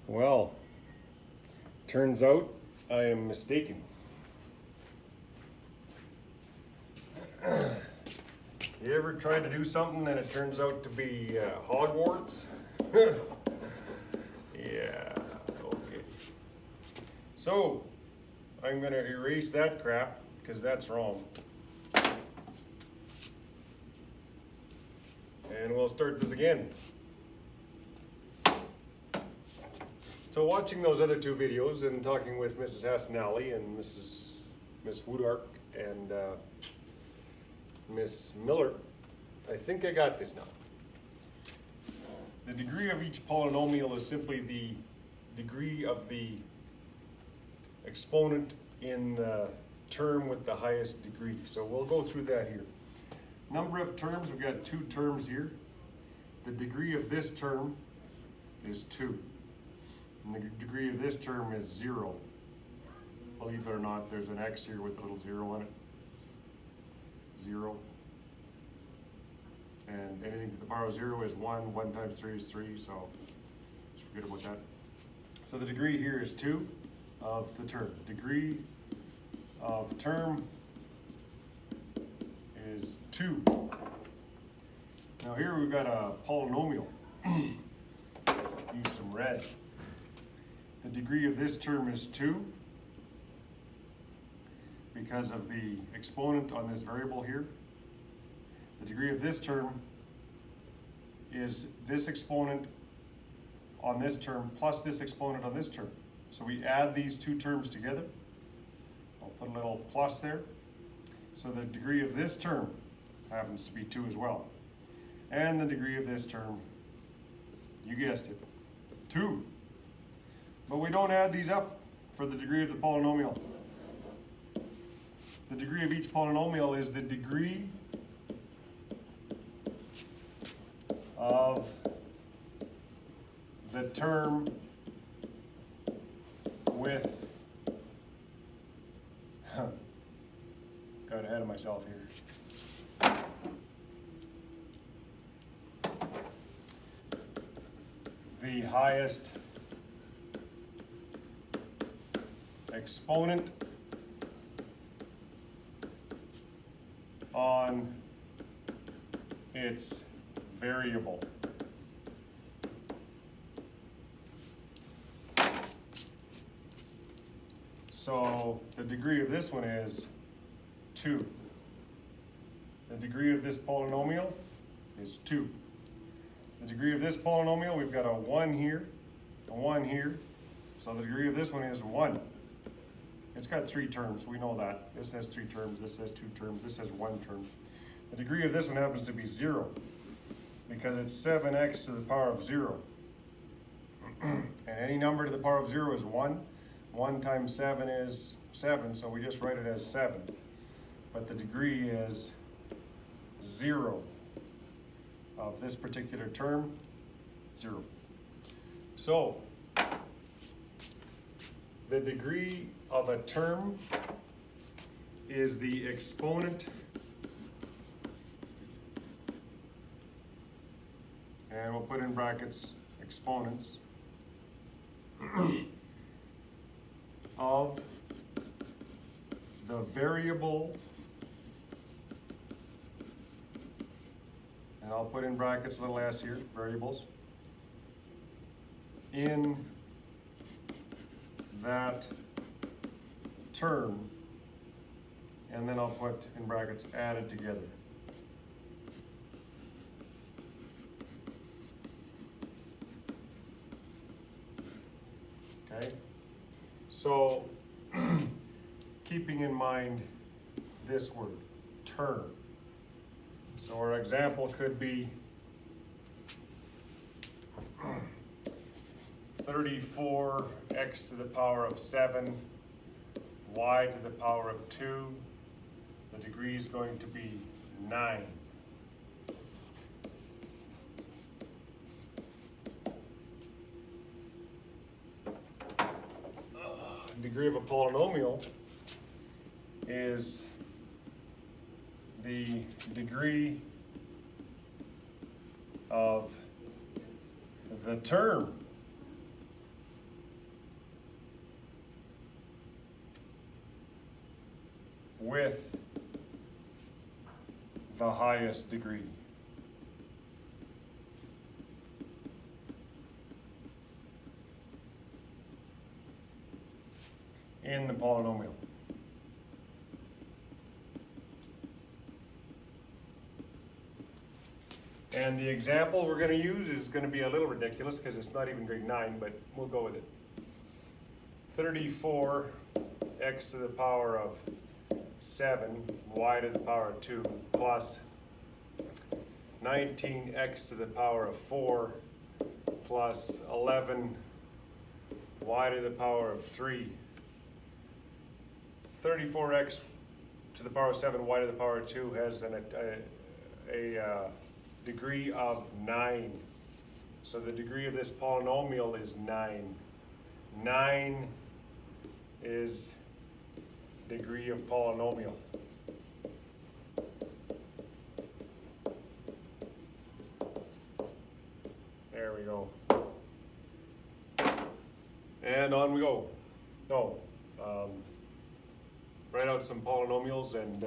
Well, turns out I am mistaken. You ever tried to do something and it turns out to be Hogwarts? Yeah, okay. So, I'm going to erase that crap because that's wrong. And we'll start this again. So watching those other two videos and talking with Mrs. Hassanali and Miss Woodark and Miss Miller, I think I got this now. The degree of each polynomial is simply the degree of the exponent in the term with the highest degree. So we'll go through that here. Number of terms, we've got two terms here. The degree of this term is 2. And the degree of this term is 0. Believe it or not, there's an x here with a little 0 on it. 0. And anything to the power of 0 is 1. 1 times 3 is 3, so just forget about that. So the degree here is 2 of the term. Degree of term is 2. Now here we've got a polynomial. Use some red. The degree of this term is 2 because of the exponent on this variable here. The degree of this term is this exponent on this term plus this exponent on this term. So we add these two terms together. I'll put a little plus there. So the degree of this term happens to be 2 as well. And the degree of this term, you guessed it, 2. But we don't add these up for the degree of the polynomial. The degree of each polynomial is the degree of the term with, got ahead of myself here. The highest exponent on its variable. So the degree of this one is 2. The degree of this polynomial is 2. The degree of this polynomial, we've got a 1 here, a 1 here. So the degree of this one is 1. It's got 3 terms, we know that. This has 3 terms, this has 2 terms, this has 1 term. The degree of this one happens to be 0 because it's 7x to the power of 0. And any number to the power of 0 is 1. 1 times 7 is 7, so we just write it as 7. But the degree is 0 of this particular term, 0. So, the degree of a term is the exponent, and we'll put in brackets exponents, of the variable, and I'll put in brackets little s here, variables, in that term, and then I'll put in brackets added together. Okay, so keeping in mind this word, term. So our example could be 34x to the power of 7, y to the power of 2. The degree is going to be 9. Degree of a polynomial is the degree of the term with the highest degree. In the polynomial. And the example we're going to use is going to be a little ridiculous because it's not even grade 9, but we'll go with it. 34x to the power of 7, y to the power of 2, plus 19x to the power of 4, plus 11 y to the power of 3. 34x to the power of 7, y to the power of 2 has a degree of 9. So the degree of this polynomial is 9. 9 is degree of polynomial. There we go. And on we go. Write out some polynomials and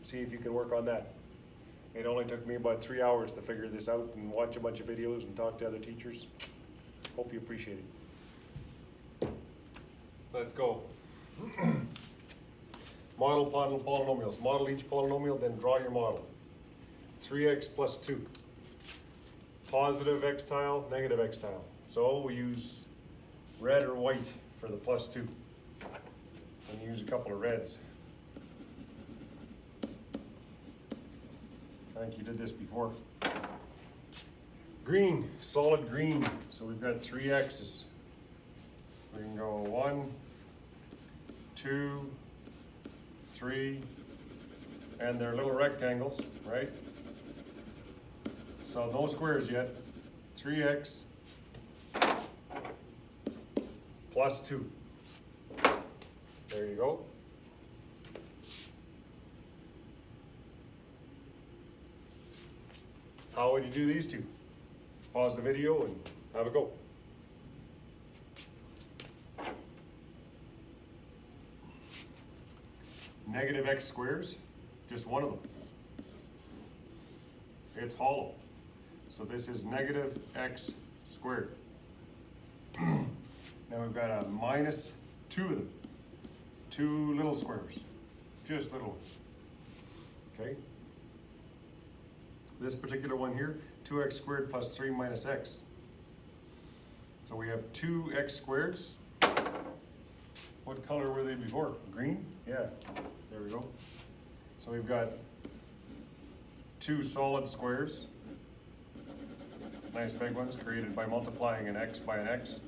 see if you can work on that. It only took me about 3 hours to figure this out and watch a bunch of videos and talk to other teachers. Hope you appreciate it. Let's go. Model polynomials. Model each polynomial, then draw your model. 3x plus 2. Positive x tile, negative x tile. So we use red or white for the plus 2. And use a couple of reds. I think you did this before. Green, solid green. So we've got 3 x's. We can go 1, 2, 3, and they're little rectangles, right? So no squares yet. 3x plus 2. There you go. How would you do these two? Pause the video and have a go. Negative x squares, just one of them. It's hollow. So this is negative x squared. Now we've got a minus 2 of them. 2 little squares, just little ones. Okay? This particular one here, 2x squared plus 3 minus x. So we have 2x squareds. What color were they before? Green? Yeah, there we go. So we've got 2 solid squares. Nice big ones created by multiplying an x by an x.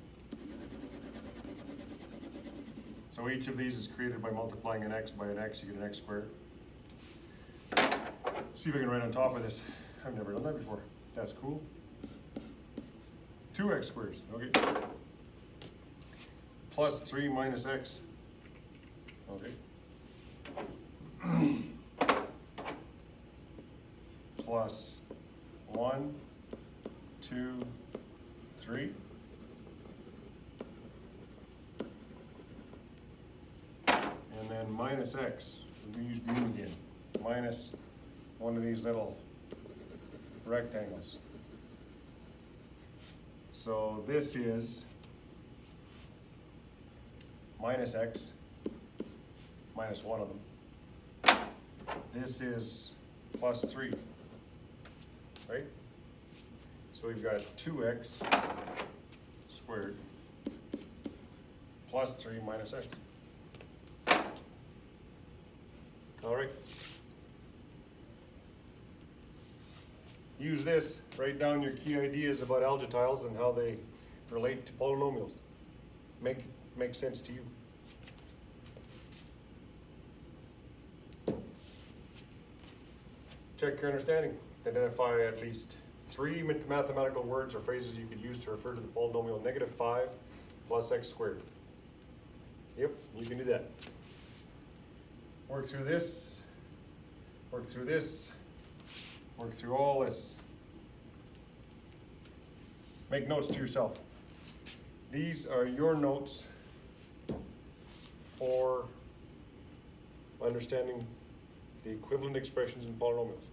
So each of these is created by multiplying an x by an x, you get an x squared. See if I can write on top of this. I've never done that before. That's cool. 2x squares, okay. Plus 3 minus x, okay. Plus 1, 2, 3. And then minus x, we use green again, minus one of these little rectangles. So this is minus x, minus one of them. This is plus 3, right? So we've got 2x squared plus 3 minus x. All right. Use this, write down your key ideas about algetiles and how they relate to polynomials. Make sense to you. Check your understanding. Identify at least 3 mathematical words or phrases you could use to refer to the polynomial -5 plus x squared. Yep, you can do that. Work through this, work through this, work through all this. Make notes to yourself. These are your notes for understanding the equivalent expressions in polynomials.